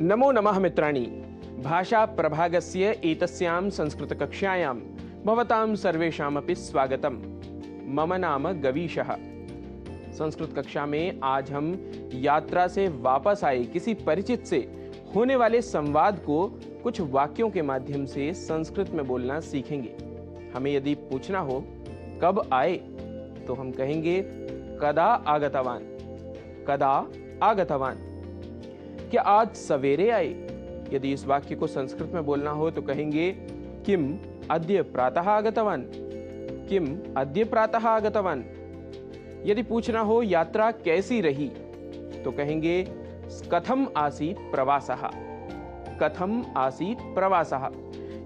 नमो नमः मित्राणि। भाषा प्रभागस्य एतस्यां संस्कृतकक्षायां भवतां सर्वेषामपि स्वागतम्। मम नाम गवीशः। संस्कृत कक्षा में आज हम यात्रा से वापस आए किसी परिचित से होने वाले संवाद को कुछ वाक्यों के माध्यम से संस्कृत में बोलना सीखेंगे। हमें यदि पूछना हो कब आए तो हम कहेंगे कदा आगतवान। कदा आगतवान। क्या आज सवेरे आए? यदि इस वाक्य को संस्कृत में बोलना हो तो कहेंगे किम अद्य प्रातः आगतवान। किम अद्य प्रातः आगतवान। यदि पूछना हो यात्रा कैसी रही तो कहेंगे कथम आसीत् प्रवासः। कथम आसीत् प्रवासः।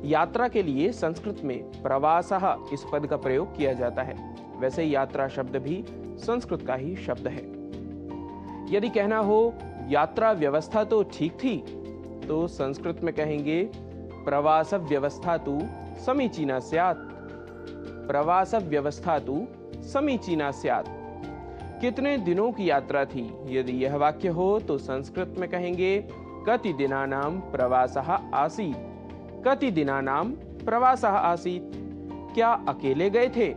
यात्रा के लिए संस्कृत में प्रवासः इस पद का प्रयोग किया जाता है। वैसे यात्रा शब्द भी संस्कृत का ही शब्द है। यदि कहना हो यात्रा व्यवस्था तो ठीक थी तो संस्कृत में कहेंगे प्रवास व्यवस्था तु समीचीना स्यात्। प्रवास व्यवस्था तु समीचीना स्यात्। कितने दिनों की यात्रा थी? यदि यह वाक्य हो तो संस्कृत में कहेंगे कति दिनानां प्रवासः आसीत्। कति दिनानां प्रवासः आसीत्। क्या अकेले गए थे?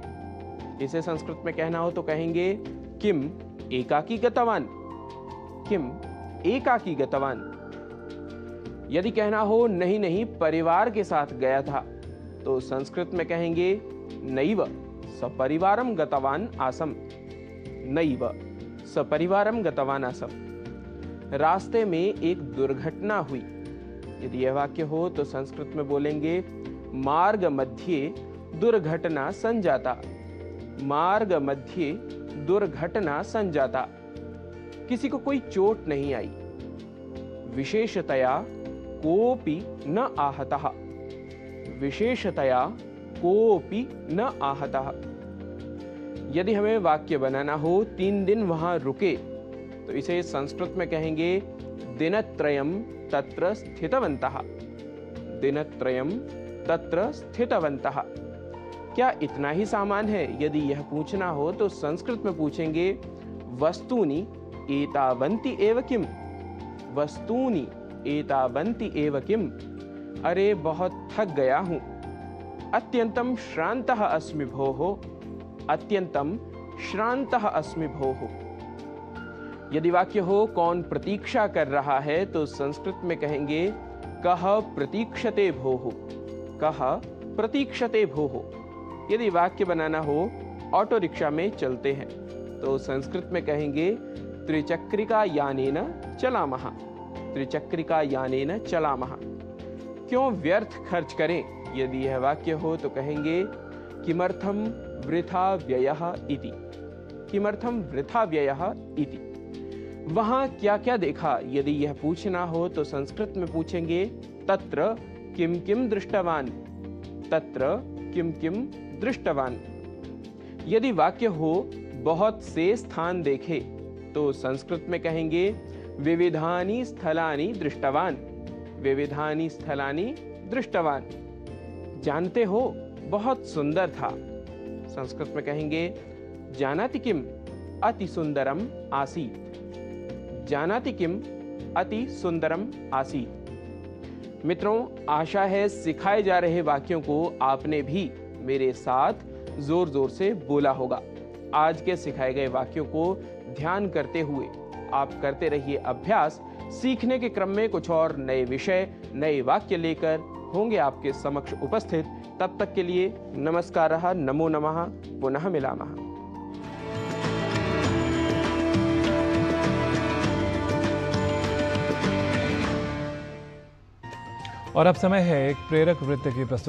इसे संस्कृत में कहना हो तो कहेंगे किम एकाकी गतवान। किम एकाकी गतवान। यदि कहना हो नहीं नहीं परिवार के साथ गया था तो संस्कृत में कहेंगे नैव सपरिवारम गतवान आसम। नैव सपरिवारम गतवान आसम। रास्ते में एक दुर्घटना हुई। यदि यह वाक्य हो तो संस्कृत में बोलेंगे मार्ग मध्ये दुर्घटना संजाता। मार्ग मध्ये दुर्घटना संजाता। किसी को कोई चोट नहीं आई। विशेषतया कोपि न आहतः। विशेषतया कोपि न आहतः। यदि हमें वाक्य बनाना हो 3 दिन वहां रुके तो इसे संस्कृत में कहेंगे दिनत्रयम् तत्र स्थितवन्तः। दिनत्रयम् तत्र स्थितवन्तः। क्या इतना ही सामान है? यदि यह पूछना हो तो संस्कृत में पूछेंगे वस्तूनि एतावन्ति एव किम। वस्तूनि एतावन्ति एव किम। अरे बहुत थक गया हूं। अत्यंतम श्रान्तः अस्मि भोः। अत्यंतम श्रान्तः अस्मि भोः। यदि वाक्य हो कौन प्रतीक्षा कर रहा है तो संस्कृत में कहेंगे कः प्रतीक्षते भोः। कः प्रतीक्षते भोः। यदि वाक्य बनाना हो ऑटो रिक्शा में चलते हैं तो संस्कृत में कहेंगे त्रिचक्रिका यानेन चलामः। त्रिचक्रिका यानेन चलामः। क्यों व्यर्थ खर्च करें? यदि यह वाक्य हो तो कहेंगे किमर्थम वृथा व्ययः इति। किमर्थम वृथा व्ययः इति। वहां क्या क्या देखा? यदि यह पूछना हो तो संस्कृत में पूछेंगे तत्र किम किम दृष्टवान। तत्र किम किम दृष्टवान। यदि वाक्य हो बहुत से स्थान देखे तो संस्कृत में कहेंगे विविधानि स्थलानि दृष्टवान। विविधानि स्थलानि दृष्टवान। जानते हो बहुत सुंदर था। संस्कृत में कहेंगे जानाति किम अति सुंदरम आसीत्। जानाति किम अति सुंदरम आसीत्। मित्रों, आशा है सिखाए जा रहे वाक्यों को आपने भी मेरे साथ जोर जोर से बोला होगा। आज के सिखाए गए वाक्यों को ध्यान करते हुए आप करते रहिए अभ्यास। सीखने के क्रम में कुछ और नए विषय, नए वाक्य लेकर होंगे आपके समक्ष उपस्थित। तब तक के लिए नमस्कारः, नमो नमः, पुनः मिलामः। और अब समय है एक प्रेरक वृत्त की प्रस्तुति।